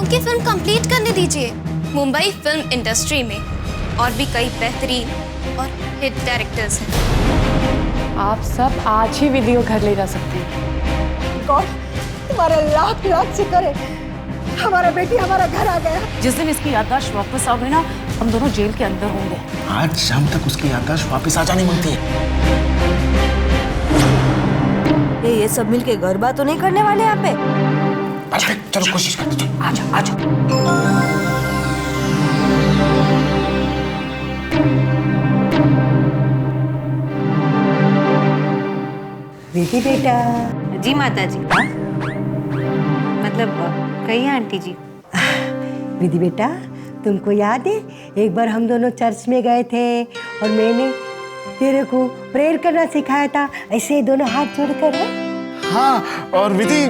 खुद की film complete करने दीजिए। मुंबई फिल्म इंडस्ट्री में और भी कई बेहतरीन और हिट डायरेक्टर्स हैं। आप सब आज ही वीडियो घर ले जा सकते हैं। गॉड, तुम्हारा लाख लाख शुक्र है, हमारा बेटी हमारा घर आ गया। जिस दिन इसकी याददाश्त वापस आ गई ना, हम दोनों जेल के अंदर होंगे। आज शाम तक उसकी याददाश्त वापस आ जानी बनती है। ये सब मिलके गरबा तो नहीं करने वाले यहाँ पे? चलो कोशिश करते हैं। आजा आजा। विधि बेटा। जी माता जी। मतलब कही है आंटी जी? विधि बेटा, तुमको याद है एक बार हम दोनों चर्च में गए थे और मैंने तेरे को प्रेयर करना सिखाया था, ऐसे दोनों हाथ जोड़कर। हाँ, और विधि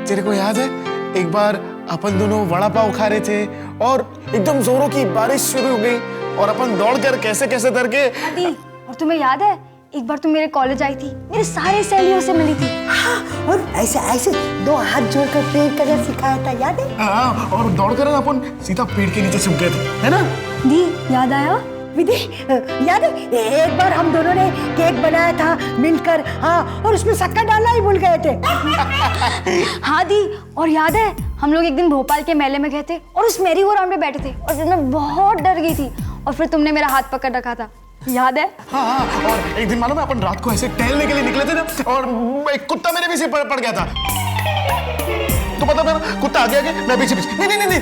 तेरे को याद है एक बार अपन दोनों वड़ा पाव खा रहे थे और एकदम जोरों की बारिश शुरू हो गई और अपन दौड़कर कैसे कैसे डर के। दादी, और तुम्हें याद है एक बार तुम मेरे कॉलेज आई थी, मेरे सारे सहेलियों से मिली थी। हाँ, और ऐसे ऐसे दो हाथ जोड़कर प्रेयर करना सिखाया था, याद है? हाँ, और दौड़कर अपन सीधा पेड़ के नीचे छुप गए थे, है ना? दी, याद आया? विधि, याद है एक बार हम दोनों ने केक बनाया था मिलकर, हाँ, और उसमें शक्कर डालना ही भूल गए थे। हाँ दी, और याद है हम लोग एक दिन भोपाल के मेले में गए थे और उस मेरी गो राउंड में बैठे थे और मैं बहुत डर गई थी और फिर तुमने मेरा हाथ पकड़ रखा था, याद है? हाँ, और एक दिन मालूम है अपन रात को ऐसे टहलने के लिए निकले थे ना और एक कुत्ता मेरे पीछे पड़ गया था। तो पता मेरा कुत्ता आगे आगे, मैं पीछे पीछे। नहीं,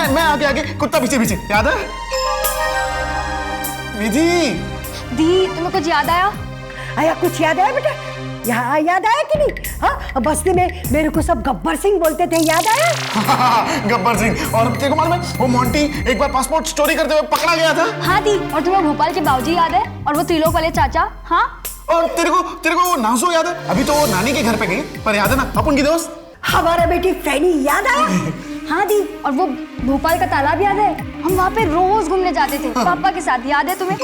मैं आगे आगे, कुत्ता पीछे पीछे, याद है? विधि दी, तुम्हें कुछ याद आया? आया, कुछ याद आया बेटा? यहाँ याद आया कि नहीं? हाँ, बस्ती में मेरे को सब गब्बर सिंह बोलते थे, याद आया? गब्बर सिंह। और तेरे को मालूम है वो मोंटी एक बार पासपोर्ट चोरी करते हुए पकड़ा गया था। हाँ दी, और तुम्हें भोपाल के बाबूजी याद है और वो त्रिलोक वाले चाचा? हाँ, और तेरे को वो नासो याद है? अभी तो वो नानी के घर पे गई, पर याद है ना अपन की दोस्त हमारा बेटी फैनी, याद आया? हाँ दी, और वो भोपाल का तालाब याद है? हम वहाँ पे रोज घूमने जाते थे पापा के साथ, याद है तुम्हें?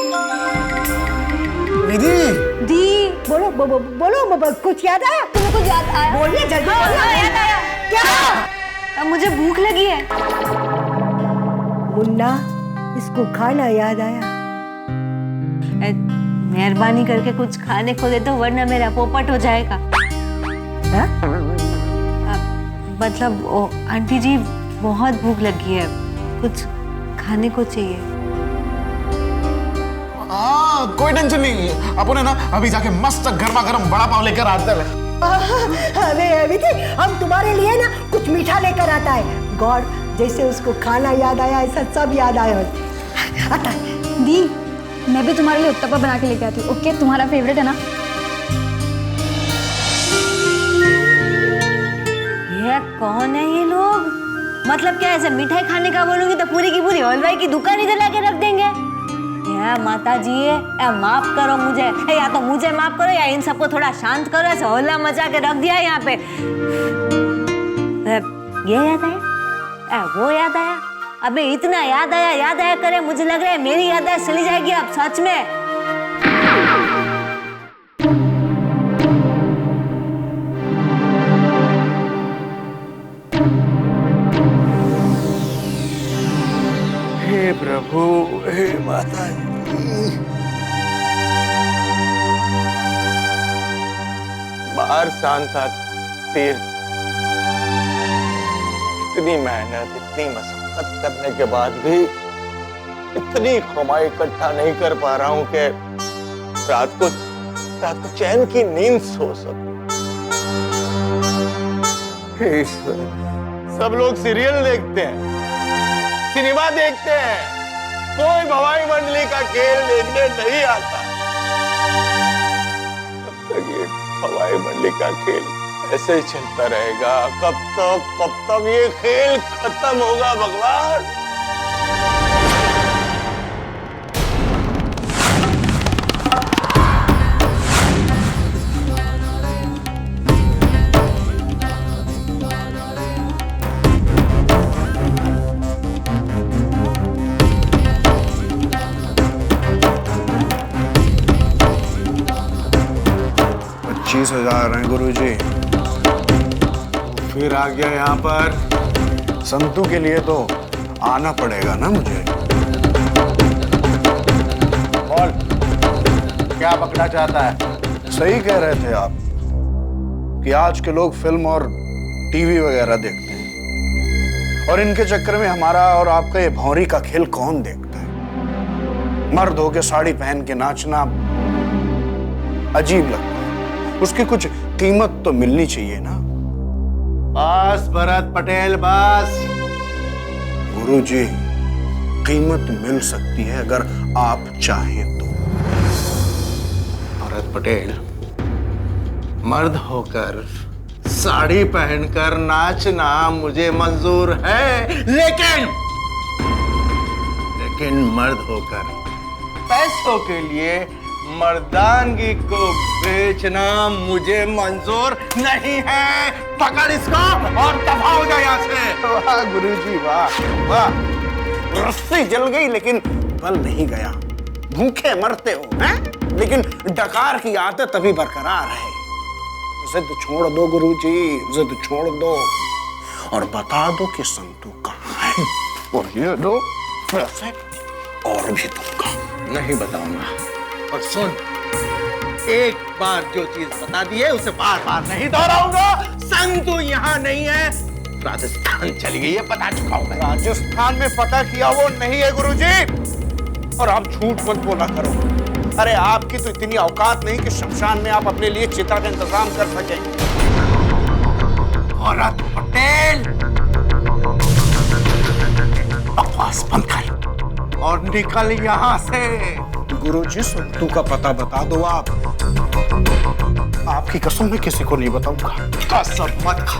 विधि दी, बोलो, कुछ याद आया? तुम्हें कुछ याद आया? बोलिए जल्दी। हाँ, याद आया। क्या? अब मुझे भूख लगी है। मुन्ना, इसको खाना याद आया? मेहरबानी करके कुछ खाने को दे दो, वरना मेरा पोपट हो जाएगा। मतलब आंटी जी बहुत भूख लगी है, कुछ खाने को चाहिए। हाँ, कोई टेंशन नहीं, अपन है ना अभी जाके मस्त गर्मा गर्म बड़ा पाव लेकर आते हैं। विधि, हम तुम्हारे लिए ना कुछ मीठा लेकर आता है। गॉड, जैसे उसको खाना याद आया ऐसा सब याद आया। आता है। दी, मैं भी तुम्हारे लिए उत्तपा बना के लेके आती हूँ, ओके? तुम्हारा फेवरेट है ना? ये कौन है ये लोग? मतलब क्या ऐसे मिठाई खाने का बोलूंगी तो पूरी की पूरी हलवाई की दुकान ही जला के रख देंगे? या माता जी, या माफ करो मुझे, या तो मुझे माफ करो या इन सबको थोड़ा शांत करो। ऐसे हल्ला मचा के रख दिया यहाँ पे। ये याद आया, वो याद आया, अबे इतना याद आया करे, मुझे लग रहा है मेरी याददाश्त चली जाएगी अब सच में। हे प्रभु, हे माता जी। बाहर शांत था, तीर इतनी मेहनत, इतनी मशक्कत करने के बाद भी इतनी कमाई इकट्ठा नहीं कर पा रहा हूं कि रात को चैन की नींद सो सकूं। सब लोग सीरियल देखते हैं, सिनेमा देखते हैं, कोई भवाई मंडली का खेल देखने नहीं आता। कब तक ये भवाई मंडली का खेल ऐसे ही चलता रहेगा? कब तक ये खेल खत्म होगा भगवान? $25,000 हैं गुरुजी। फिर आ गया यहाँ पर संतू के लिए तो आना पड़ेगा ना मुझे। बोल, क्या पकड़ा चाहता है? सही कह रहे थे आप कि आज के लोग फिल्म और टीवी वगैरह देखते हैं, और इनके चक्कर में हमारा और आपका ये भौरी का खेल कौन देखता है? मर्द होके साड़ी पहन के नाचना अजीब लगता है, उसकी कुछ कीमत तो मिलनी चाहिए ना। बस भरत पटेल, बस। गुरुजी, कीमत मिल सकती है अगर आप चाहें तो। भरत पटेल, मर्द होकर साड़ी पहनकर नाचना मुझे मंजूर है, लेकिन मर्द होकर पैसों के लिए मर्दानगी को बेचना मुझे मंजूर नहीं है। पकड़ इसको और दफा हो जाए यहाँ से। वाह गुरुजी, वाह वाह। रस्सी जल गई लेकिन बल नहीं गया। भूखे मरते हो हैं? लेकिन डकार की आदत अभी बरकरार है। जिद छोड़ दो गुरुजी, जिद छोड़ दो और बता दो कि संतू कहाँ है, और ये दो पैसे और भी दूंगा। नहीं बताऊंगा, और सुन, एक बार जो चीज बता दी है उसे बार बार नहीं दोहराऊंगा। संतू यहाँ नहीं है, राजस्थान चली गई है, बता चुका हूं मैं। राजस्थान में पता किया वो नहीं है गुरुजी, और आप झूठ मत बोला करो। अरे आपकी तो इतनी औकात नहीं कि शमशान में आप अपने लिए चिता का इंतजाम कर सके। भरत पटेल, बकवास बंद कर और निकल यहाँ से। गुरुजी, संतू का पता बता दो आप। आपकी कसम मैं किसी को नहीं बताऊंगा। कसम मत खा,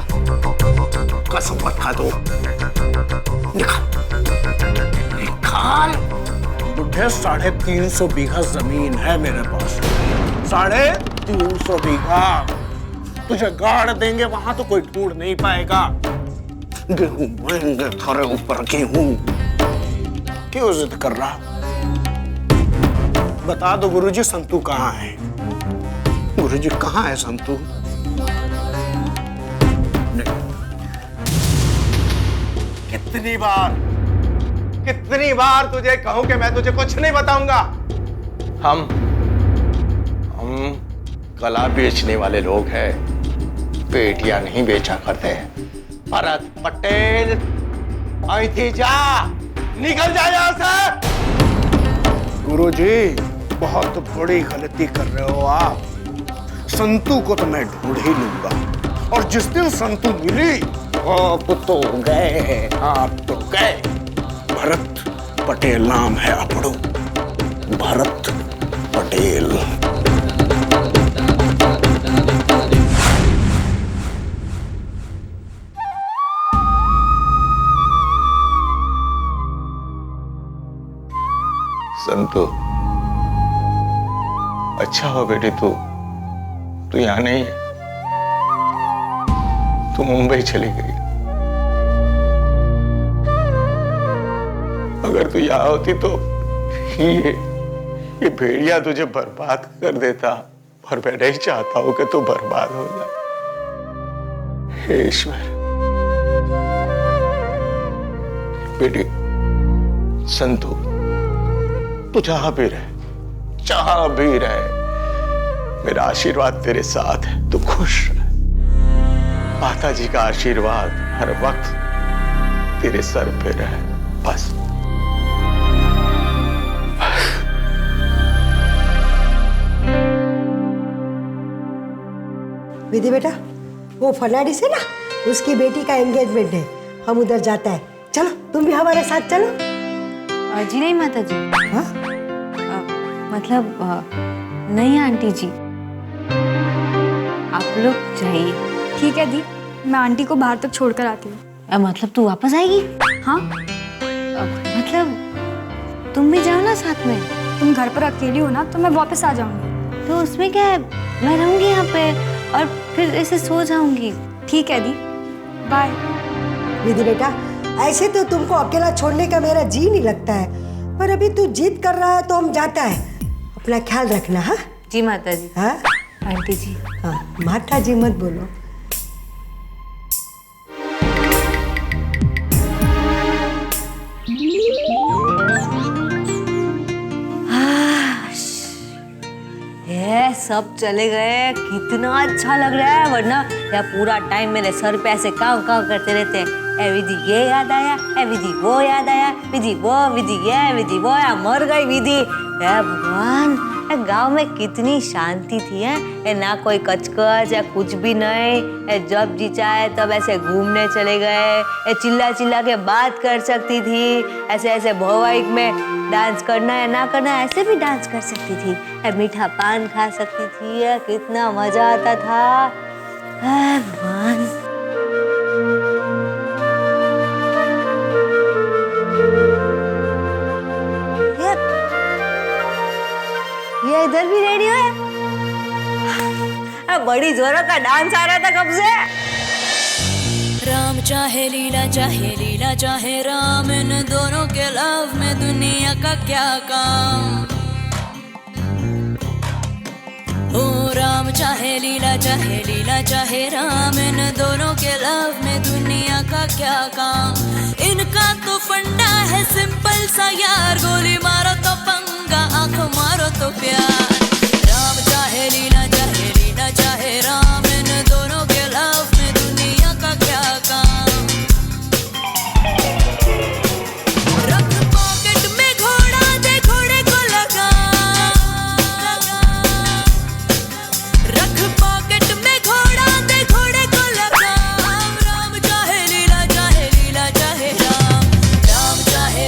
कसम मत खा दो। निकाल, निकाल। बुढ़े 350 बीघा जमीन है मेरे पास, 350 बीघा। तुझे गाड़ देंगे वहां तो कोई ढूंढ नहीं पाएगा। गेहूं महंगे, थोड़े ऊपर गेहूं। क्यों जिद कर रहा? बता दो गुरुजी, संतू कहाँ है? गुरुजी, कहाँ है संतू? कितनी बार तुझे कहूं कि मैं तुझे कुछ नहीं बताऊंगा। हम कला बेचने वाले लोग हैं, पेटियां नहीं बेचा करते हैं। भरत पटेल, आई थी जा, निकल जा यहां से। गुरुजी, बहुत बड़ी गलती कर रहे हो आप। संतू को तो मैं ढूंढ ही लूंगा, और जिस दिन संतू मिली आप तो गए, आप तो गए। भरत पटेल नाम है अपड़ो, भरत पटेल। संतू, अच्छा हो बेटी, तू यहाँ नहीं है, तू मुंबई चली गई। अगर तू यहाँ होती तो ये भेड़िया तुझे बर्बाद कर देता, और मैं नहीं चाहता हूं कि तू बर्बाद हो जाए। हे ईश्वर, बेटी संतू, तू जहां भी रहे, मेरा आशीर्वाद तेरे साथ है। तू खुश रहे। माता जी का आशीर्वाद हर वक्त तेरे सर पे रहे, बस। विधि बेटा, वो फलाडी से ना उसकी बेटी का एंगेजमेंट है, हम उधर जाता है। चलो तुम भी हमारे साथ चलो। जी नहीं माता जी। हाँ? मतलब नहीं आंटी जी, आप लोग जाइए। ठीक है दी, मैं आंटी को बाहर तक छोड़कर आती हूँ। मतलब तू वापस आएगी? हाँ। मतलब तुम भी जाओ ना साथ में। तुम घर पर अकेली हो ना, तो मैं वापस आ जाऊंगी। तो उसमें क्या है, मैं रहूंगी यहाँ पे और फिर ऐसे सो जाऊंगी। ठीक है दी, बाय। विधि बेटा, ऐसे तो तुमको अकेला छोड़ने का मेरा जी नहीं लगता है, पर अभी तू जिद कर रहा है तो हम जाता है। अपना ख्याल रखना। हाँ जी माता जी। हाँ आंटी जी। हाँ, माता जी मत बोलो। सब चले गए, कितना अच्छा लग रहा है। वरना यह पूरा टाइम मेरे सर पे ऐसे काव काव करते रहते हैं। ए विधि ये याद आया, ए विधि वो याद आया, विधि वो, विधि ये, विधि वो, या मर गई विधि। हे भगवान, गांव में कितनी शांति थी है, ना कोई कचकच या कुछ भी नहीं। जब जी चाहे तब ऐसे घूमने चले गए, चिल्ला चिल्ला के बात कर सकती थी। ऐसे ऐसे भवाइक में डांस करना है ना करना है, ऐसे भी डांस कर सकती थी। मीठा पान खा सकती थी, कितना मजा आता था। भगवान, ये इधर भी रेडियो है। बड़ी जोरों का डांस आ रहा था कब से। राम चाहे चाहे राम, इन दोनों के लव में दुनिया का क्या काम। ओ राम चाहे चाहे राम, इन दोनों के लव में दुनिया का क्या काम। इनका तो फंडा है सिंपल सा यार, गोली मारो तो पंगा, आंख मारो तो प्यार। राम चाहे चाहे राम, इन दोनों के लव में दुनिया का क्या काम। रख पॉकेट में घोड़ा, दे घोड़े को लगा। रख पॉकेट में घोड़ा, दे घोड़े को लगा। राम चाहे चाहे राम, राम चाहे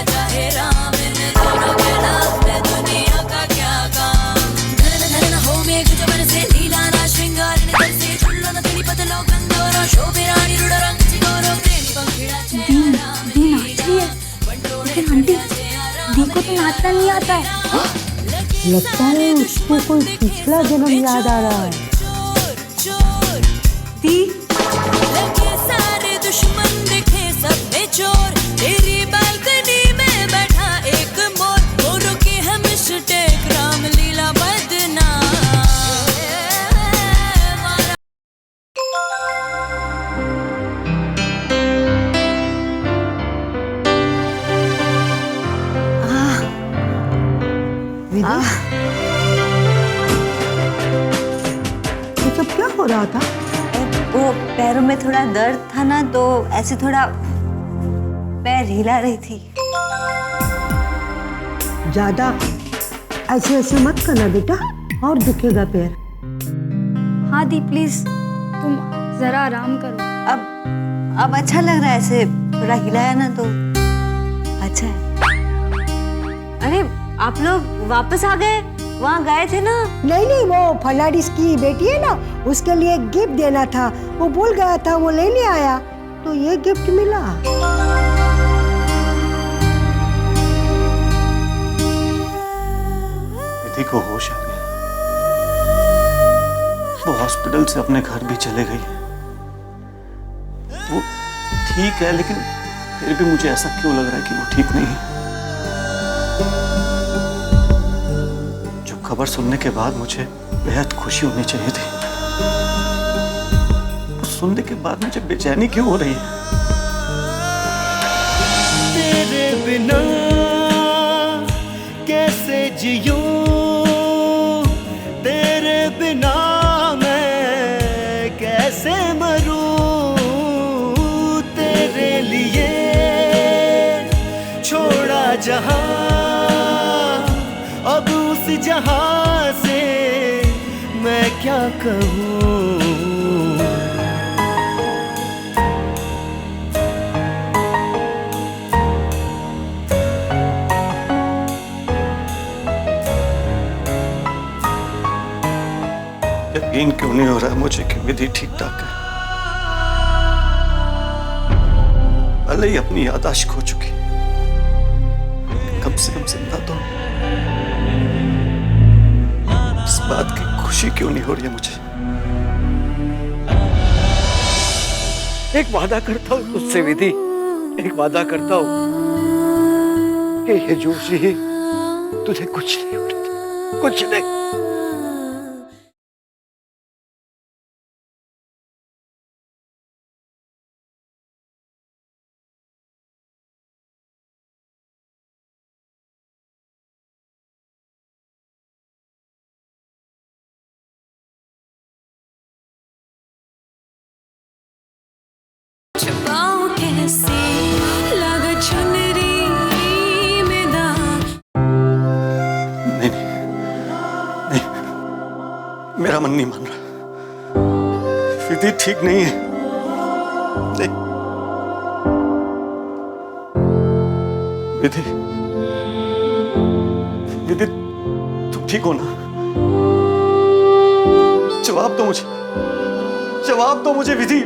चाहे राम, इन दोनों के लव में दुनिया का क्या काम। धन हो मेघ जो बरसे लीला ना श्रृंगार निधर से, चुल्लो न तेरी बदलो गंधोरो, शोभे रानी रुड़ रंग चिगोरो, प्रेमी पंखिड़ा दी नाच रही है, लेकिन आंटी दी को तो नाचना नहीं आता है। लगता है उसको कोई पिछला जन्म याद आ रहा है। दी लगे सारे दुश्मन दिखे सब में चोर, तेरी बालकनी में बैठा एक मोर, मोरों की है मिस्टेक, रामलीला बदनाम। विधि, ये सब क्या हो रहा था? वो पैरों में थोड़ा दर्द था ना, तो ऐसे थोड़ा पैर हिला रही थी। ज्यादा ऐसे ऐसे मत करना बेटा, और दुखेगा पैर। हाँ दी प्लीज तुम जरा आराम करो। अब अच्छा लग रहा है, ऐसे थोड़ा हिलाया ना तो अच्छा है। अरे आप लोग वापस आ गए, वहाँ गए थे ना। नहीं नहीं, वो फर्नांडिस की बेटी है ना, उसके लिए गिफ्ट देना था, वो भूल गया था, वो लेने आया तो ये गिफ्ट मिला। विधि को होश आ गया, वो हॉस्पिटल से अपने घर भी चले गई। वो ठीक है, लेकिन फिर भी मुझे ऐसा क्यों लग रहा है कि वो ठीक नहीं है। जो खबर सुनने के बाद मुझे बेहद खुशी होनी चाहिए थी, वो सुनने के बाद मुझे बेचैनी क्यों हो रही है। तेरे बिना कैसे जियूं, तेरे बिना मैं कैसे मरूं। तेरे लिए छोड़ा जहां, अब उस जहां से मैं क्या कहूं। यकीन क्यों नहीं हो रहा मुझे कि विधि ठीक ठाक है। भले ही अपनी याददाश्त खो चुकी, कम से कम जिंदा तो। इस बात की खुशी क्यों नहीं हो रही है मुझे। एक वादा करता हूँ तुझसे विधि, एक वादा करता हूँ कि ये जोशी तुझे कुछ नहीं हो रहा, कुछ नहीं। मेरा मन नहीं मान रहा। विधि ठीक नहीं है। नहीं। विधि, विधि तुम ठीक हो ना? जवाब दो मुझे, जवाब दो मुझे विधि।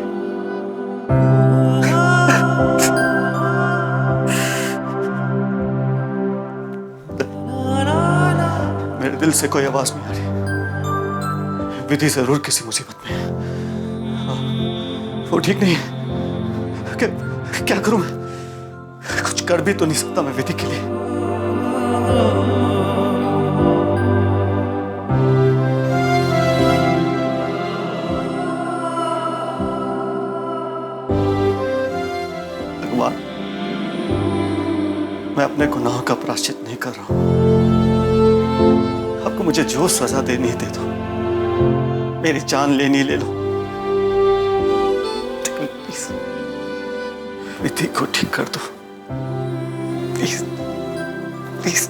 मेरे दिल से कोई आवाज नहीं आ रही। विधि जरूर किसी मुसीबत में है। हाँ, वो ठीक नहीं है। क्या करूं मैं? कुछ कर भी तो नहीं सकता मैं विधि के लिए। भगवान, मैं अपने गुनाहों का प्रायश्चित नहीं कर रहा हूं। आपको मुझे जो सजा देनी है दे दो, मेरी जान लेनी ले लो, लेकिन प्लीज विधि को ठीक कर दो। Please please.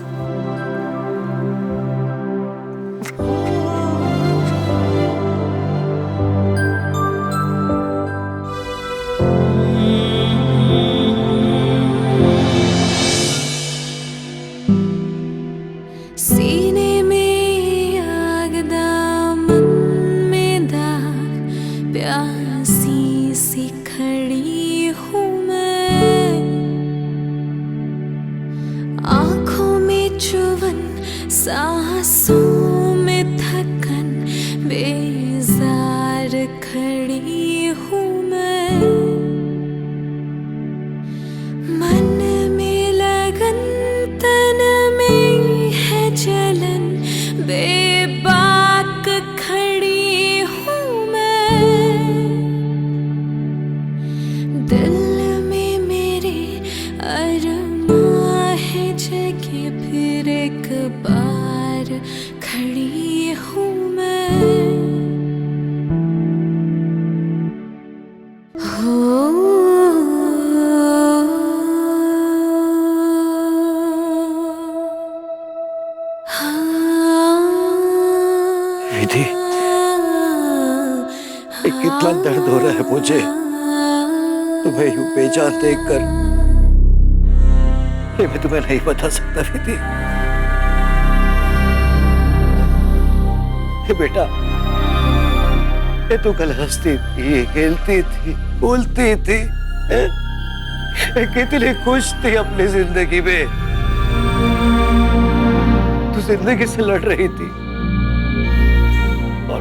सीने में आग दामन में दाग प्यासी सी खड़ी हूँ मैं, आँखों में चुभन सांसों में थकन बेजार खड़ी हूँ मैं, मन में लगन तन में है जलन बेबाक खड़ी हूँ मैं, दिल में मेरे अरमां है जगह फिर एक बार खड़ी हूँ मैं। विधि, कितना दर्द हो रहा है मुझे तुम्हें यूं बेजान देखकर। ये मैं तुम्हें नहीं बता सकता विधि। ये बेटा, ये तू कल हंसती थी, खेलती थी, बोलती थी, कितनी खुश थी अपनी जिंदगी में। तू जिंदगी से लड़ रही थी, और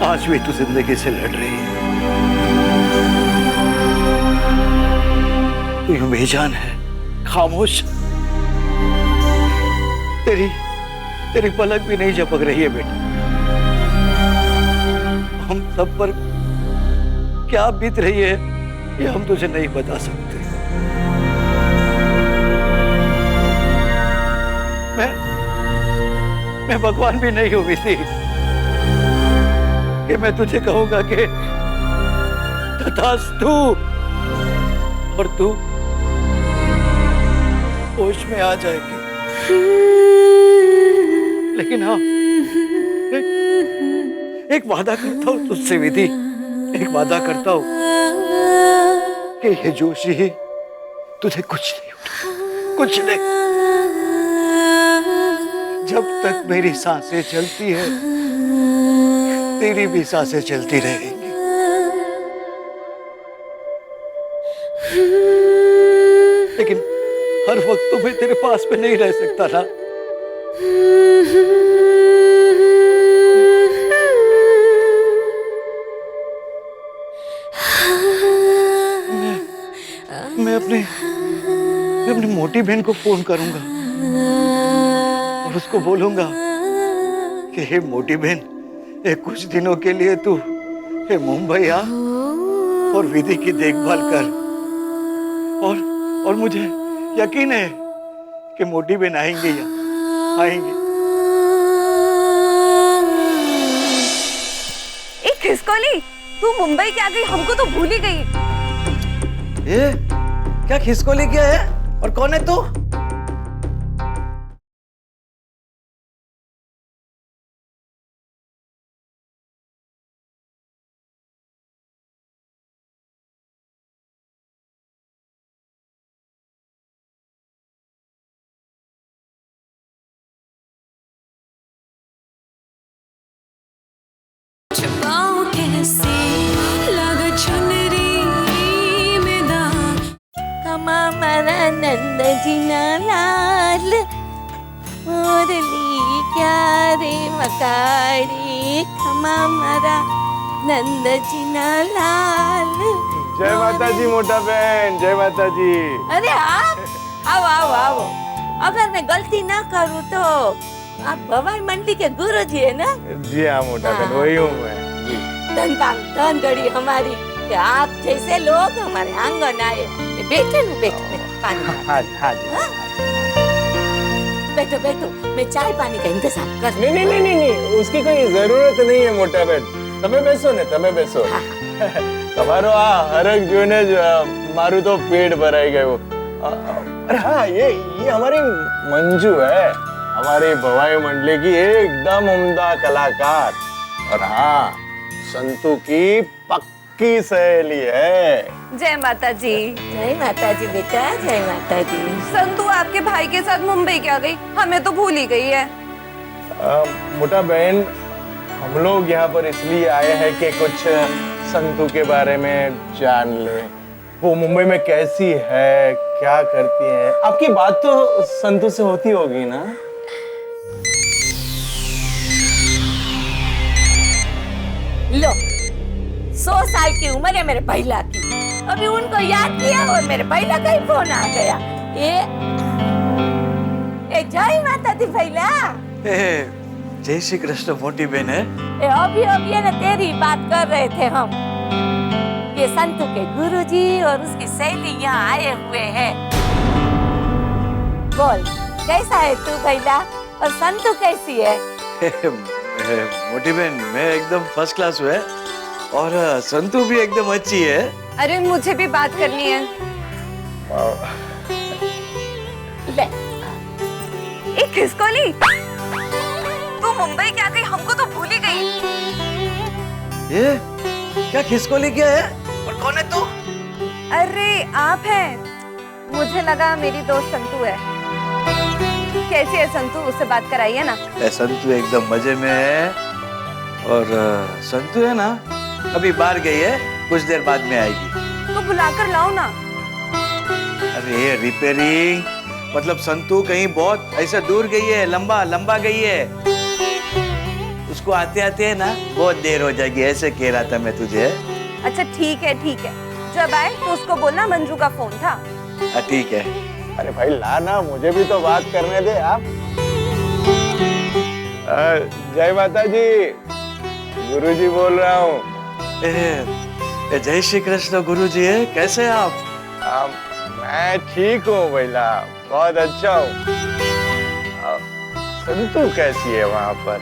आज भी तू जिंदगी से लड़ रही है। तू यूं बेजान है, खामोश। तेरी पलक भी नहीं झपक रही है बेटा। हम सब पर क्या बीत रही है ये हम तुझे नहीं बता सकते। मैं भगवान भी नहीं हुई थी कि मैं तुझे कहूंगा कि तथास्तु, और तू होश में आ जाएगी। लेकिन हाँ, एक वादा करता हूं तुझसे विधि, एक वादा करता हूं कि ये जोशी ही तुझे कुछ नहीं उठा, कुछ नहीं। जब तक मेरी सांसें चलती है तेरी भी सांसें चलती रहेंगी। लेकिन हर वक्त तो मैं तेरे पास में नहीं रह सकता ना। मैं अपनी मोटी बहन को फोन करूंगा और उसको बोलूंगा कि हे मोटी बहन, ये कुछ दिनों के लिए तू हे मुंबई आ और विधि की देखभाल कर। और मुझे यकीन है कि मोटी बहन आएंगे या आएंगे। एक खिसकोली, तू मुंबई के आ गई, हमको तो भूल ही गई। ए, क्या खिसकोली क्या है और कौन है तू? मुरली क्या रे मकारी खमा मारा नंद जी ना लाल। जय माता जी मोटा बहन, जय माता जी। अरे आप आओ आओ आओ। अगर मैं गलती ना करूँ तो आप भवाई मंडी के गुरु जी है ना? जी हाँ मोटा बहन, वही हूँ मैं। धन घड़ी हमारी कि आप जैसे लोग हमारे आंगन आए। बैठे न बैठो पानी। हाँ हाँ जी। बैठो बैठो, मैं चाय पानी का इंतजाम कर। नहीं, उसकी कोई जरूरत नहीं है मोटा बहन। તમે બેસો ને, તમે બેસો। તમારો આ હરખ જોઈને જ મારું તો પેટ ભરાઈ ગયું। अरे हाँ, ये हमारी मंजू है, हमारी भवाई मंडली की एकदम उम्दा कलाकार। और हाँ, संतू की पक्की सहेली है। जय माता जी। जय माता जी बेटा, जय माता जी। संतू आपके भाई के साथ मुंबई क्या गई? हमें तो भूल ही गई है। मोटा बहन, हम लोग यहाँ पर इसलिए आए हैं कि कुछ संतू के बारे में जान ले। वो मुंबई में कैसी है, क्या करती है। आपकी बात तो संतू से होती होगी ना? लो, 100 साल की उम्र है मेरे भैया की। अभी उनको याद किया और मेरे भैया का ही फोन आ गया। ए जय माता दी भैया। जय श्री कृष्ण मोटी बहन है। अभी ना तेरी बात कर रहे थे हम। ये संतू के गुरुजी और उसकी सहेली यहाँ आए हुए हैं। बोल, कैसा है तू भैया? और संतू कैसी है? मोटी बहन, मैं एकदम फर्स्ट क्लास हूँ और संतू भी एकदम अच्छी है। अरे मुझे भी बात करनी है। ले, एक खिसकोली, तू मुंबई क्या गई? हमको तो भूल ही गई। ये क्या खिसकोली क्या है और कौन है तू? अरे आप हैं। मुझे लगा मेरी दोस्त संतू है। कैसी है संतू? उससे बात कराइए ना। संतू एकदम मजे में है और संतू है ना, अभी बाहर गई है, कुछ देर बाद में आएगी। तो बुलाकर लाओ ना। अरे रिपेयरिंग मतलब संतू कहीं बहुत ऐसा दूर गई है, लंबा गई है। उसको आते आते है ना बहुत देर हो जाएगी, ऐसे कह रहा था मैं तुझे। अच्छा ठीक है। जब आए तो उसको बोलना मंजू का फोन था। ठीक है। अरे भाई ला ना, मुझे भी तो बात करने दे आप। जय माता जी, गुरुजी बोल रहा हूँ। जय श्री कृष्ण गुरुजी, कैसे हैं आप? मैं ठीक हूँ भैया, बहुत अच्छा हूँ। संतू कैसी है वहाँ पर?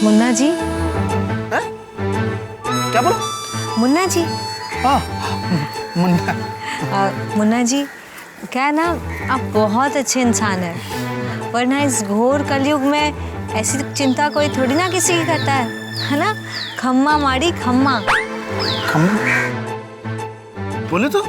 मुन्ना जी। है? क्या बोला? मुन्ना जी। हाँ, मुन्ना। मुन्ना जी, क्या है ना, आप बहुत अच्छे इंसान हैं, वरना इस घोर कलयुग में ऐसी चिंता कोई थोड़ी ना किसी की करता है ना? खम्मा माड़ी खम्मा। खम्मा? बोले तो